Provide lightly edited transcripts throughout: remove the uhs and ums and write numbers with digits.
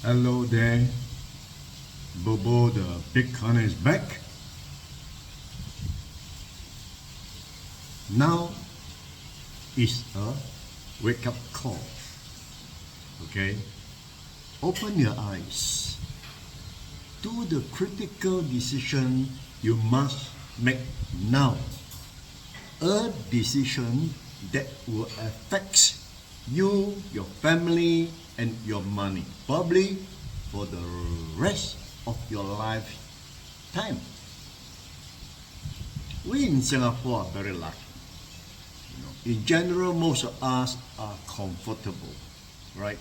Hello there, Bobo, the Bitcoin is back. Now is a wake up call. Okay? Open your eyes. Do the critical decision you must make now. A decision that will affect you, your family, and your money, probably for the rest of your lifetime. We in Singapore are very lucky. In general, most of us are comfortable, right?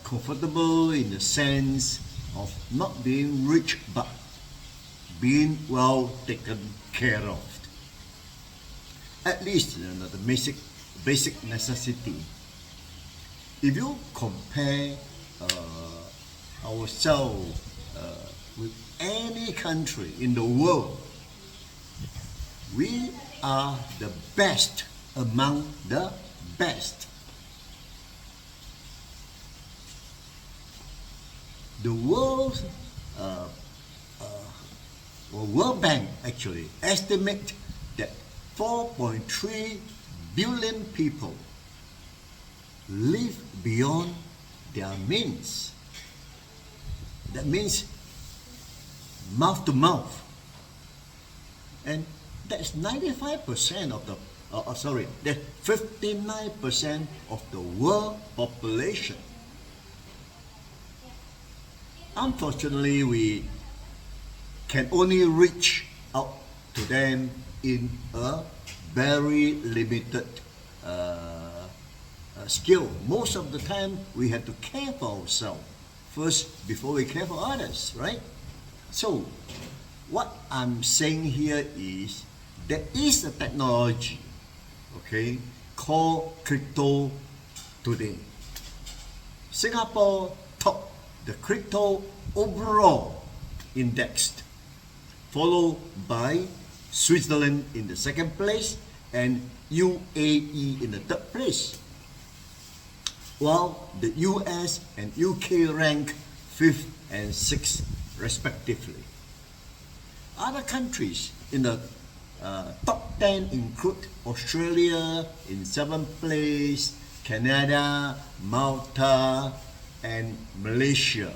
Comfortable in the sense of not being rich, but being well taken care of. At least the basic necessity. If you compare ourselves with any country in the world, we are the best among the best. The World Bank actually estimate that 4.3 billion people live beyond their means. That means mouth to mouth. And that's 95% of that's 59% of the world population. Unfortunately, we can only reach out to them in a very limited skill. Most of the time, we have to care for ourselves first before we care for others, right? So, what I'm saying here is there is a technology, okay, called crypto today. Singapore topped the crypto overall index, followed by Switzerland in the second place and UAE in the third place, while the US and UK rank 5th and 6th respectively. Other countries in the top 10 include Australia in 7th place, Canada, Malta, and Malaysia,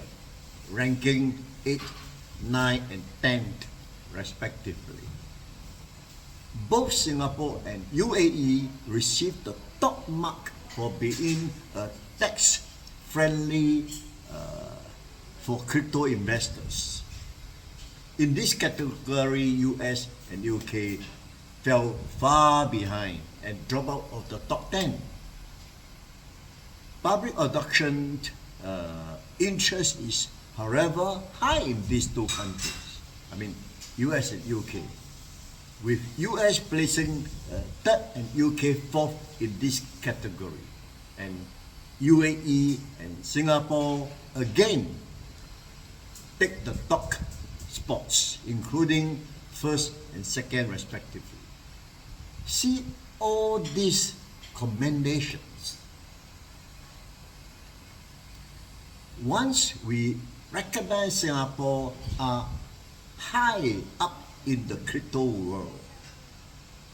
ranking 8th, 9th, and 10th respectively. Both Singapore and UAE received the top mark for being tax-friendly for crypto investors. In this category, US and UK fell far behind and dropped out of the top 10. Public adoption interest is, however, high in these two countries. I mean, US and UK, with US placing third and UK fourth in this category, and UAE and Singapore again take the top spots, including first and second respectively. See all these commendations. Once we recognize Singapore are high up in the crypto world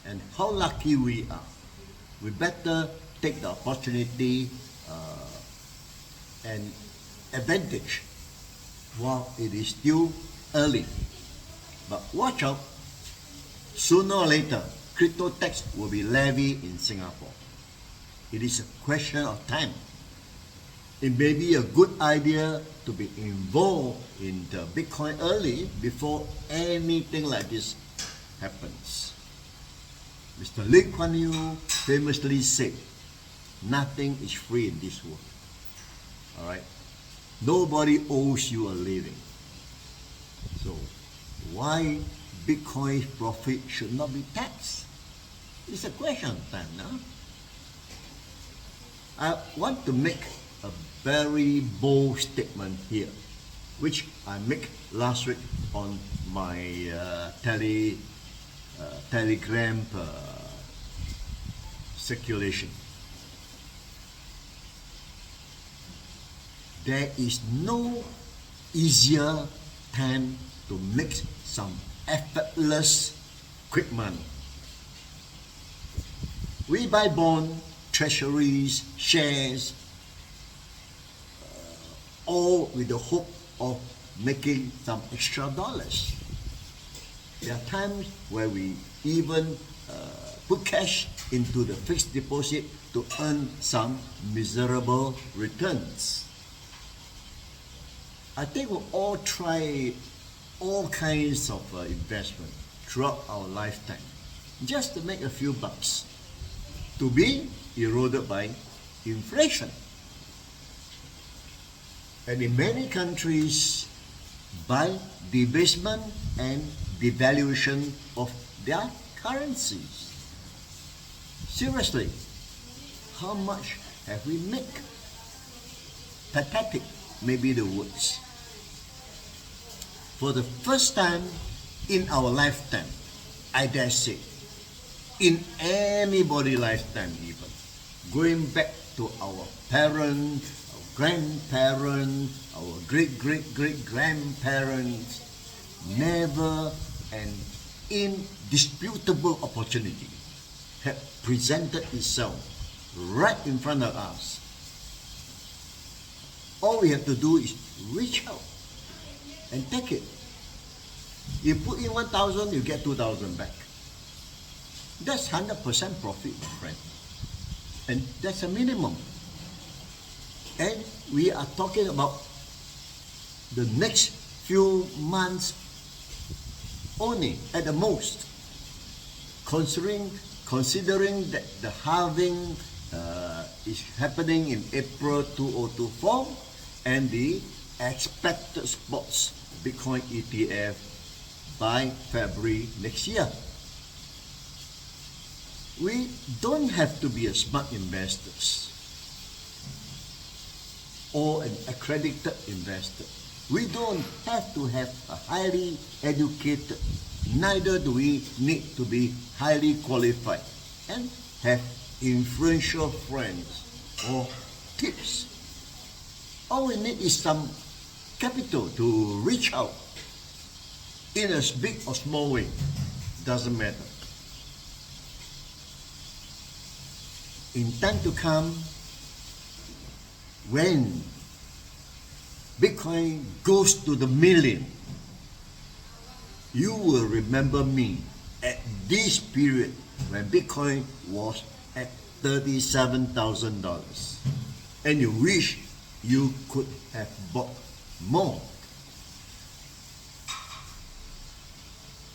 and how lucky we are, we better take the opportunity and advantage while it is still early. But watch out, sooner or later, crypto tax will be levied in Singapore. It is a question of time. It may be a good idea to be involved in the Bitcoin early before anything like this happens. Mr. Lee Kuan Yew famously said, nothing is free in this world. Alright? Nobody owes you a living. So, why Bitcoin profit should not be taxed? It's a question of time, no? I want to make a very bold statement here, which I make last week on my Telegram circulation. there is no easier time to make some effortless quick money. We buy bonds, treasuries, shares, all with the hope of making some extra dollars. There are times where we even put cash into the fixed deposit to earn some miserable returns. I think we'll all try all kinds of investment throughout our lifetime just to make a few bucks, to be eroded by inflation. And in many countries, by debasement and devaluation of their currencies. Seriously, how much have we made? Pathetic may be the words. For the first time in our lifetime, I dare say, in anybody's lifetime even, going back to our parents, our grandparents, our great-great-great-grandparents, never an indisputable opportunity had presented itself right in front of us. All we have to do is reach out and take it. You put in 1,000, you get 2,000 back. That's 100% profit, my friend. And that's a minimum. And we are talking about the next few months only, at the most. Considering that the halving is happening in April 2024 and the expected spots Bitcoin ETF by February next year. We don't have to be a smart investors or an accredited investor. We don't have to have a highly educated, neither do we need to be highly qualified and have influential friends or tips. All we need is some capital to reach out in a big or small way. Doesn't matter. In time to come, when Bitcoin goes to the million, you will remember me at this period when Bitcoin was at $37,000, and you wish you could have bought more.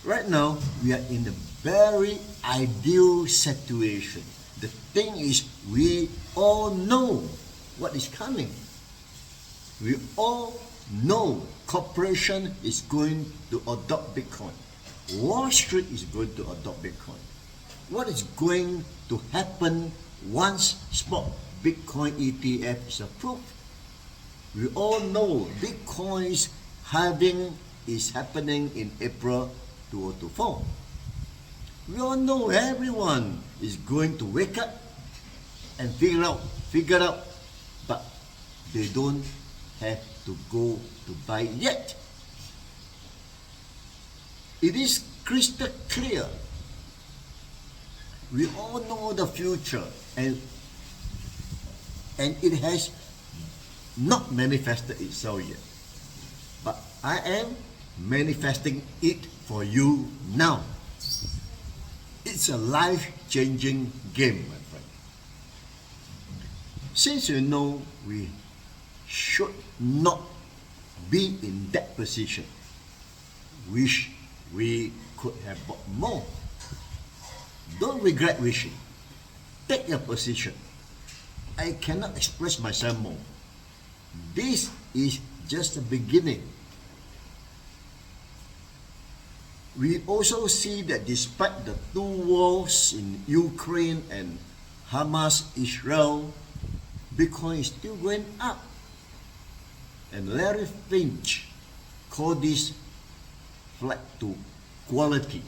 Right now, we are in a very ideal situation. The thing is, we all know what is coming. We all know corporation is going to adopt Bitcoin. Wall Street is going to adopt Bitcoin. What is going to happen once spot Bitcoin ETF is approved? We all know Bitcoin's halving is happening in April 2024. We all know everyone is going to wake up and figure out, but they don't have to go to buy yet. It is crystal clear. We all know the future, and it has not manifested itself yet. But I am manifesting it for you now. It's a life-changing game, my friend. Since you know we should not be in that position, wish we could have bought more. Don't regret wishing. Take your position. I cannot express myself more. This is just the beginning. We also see that despite the two wars in Ukraine and Hamas-Israel, Bitcoin is still going up. And Larry Finch called this flight to quality.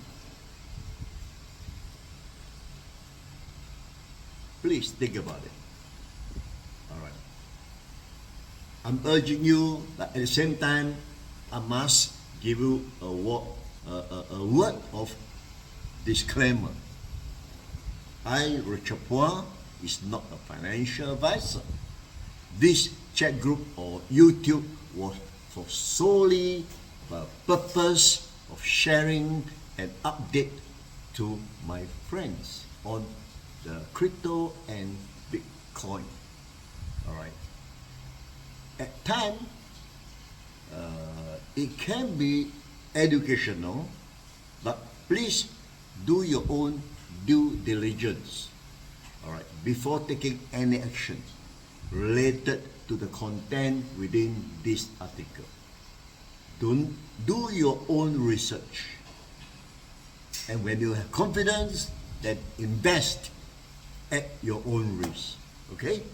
Please think about it. All right. I'm urging you, but at the same time, I must give you a word of disclaimer. I, Richard Phua, is not a financial advisor. This chat group or YouTube was for solely the purpose of sharing an update to my friends on the crypto and Bitcoin. All right. At times, it can be educational, but please do your own due diligence, all right, before taking any action related to the content within this article. Do your own research, and when you have confidence, then invest at your own risk. Okay?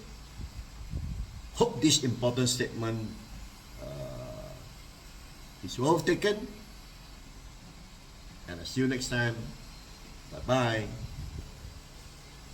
Hope this important statement is well taken, and I'll see you next time. Bye bye.